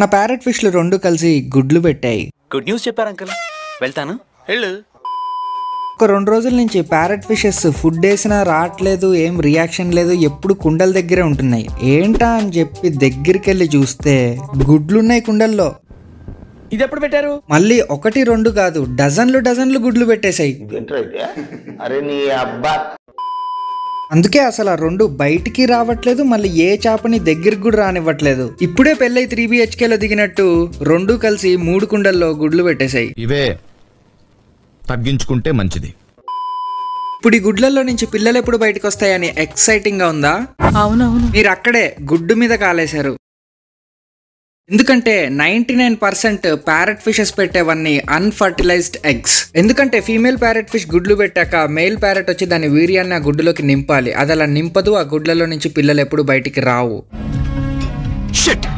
మన ప్యారెట్ ఫిష్లు రెండు కలిసి గుడ్లు పెట్టాయి. గుడ్ న్యూస్ చెప్పారు అంకుల్. వెళ్తాను. వెళ్ళు. ఒక 2 రోజుల నుంచి ప్యారెట్ ఫిషెస్ ఫుడ్ వేసినా రావట్లేదు, ఏం రియాక్షన్ లేదు, ఎప్పుడు కుండల దగ్గరే ఉంటున్నాయి. ఏంటా అని చెప్పి దగ్గరికి వెళ్ళి చూస్తే గుడ్లున్నాయి కుండల్లో. ఇది ఎప్పుడు పెట్టారు? మళ్ళీ 1, 2 కాదు, డజన్లు గుడ్లు పెట్టేశాయి. అందుకే అసలు ఆ 2 బయటికి రావట్లేదు, మళ్ళీ ఏ చేపని దగ్గరికి కూడా రానివ్వట్లేదు. ఇప్పుడే పెళ్ళై 3 BHKలో దిగినట్టు 2 కలిసి 3 కుండల్లో గుడ్లు పెట్టేశాయి. ఇవే తగ్గించుకుంటే మంచిది. ఇప్పుడు ఈ గుడ్లలో నుంచి పిల్లలు ఎప్పుడు బయటకు వస్తాయని ఎక్సైటింగ్ గా ఉందా? అవునవును. మీరు అక్కడే గుడ్డు మీద కాలేశారు. ఎందుకంటే 99% ప్యారెట్ ఫిషెస్ పెట్టేవన్నీ అన్ఫర్టిలైజ్డ్ ఎగ్స్. ఎందుకంటే ఫీమేల్ ప్యారెట్ ఫిష్ గుడ్లు పెట్టాక మేల్ ప్యారెట్ వచ్చి దాని వీర్యాన్ని ఆ గుడ్డులోకి నింపాలి. అది అలా నింపదు, ఆ గుడ్లలో నుంచి పిల్లలు ఎప్పుడు బయటికి రావు. షిట్.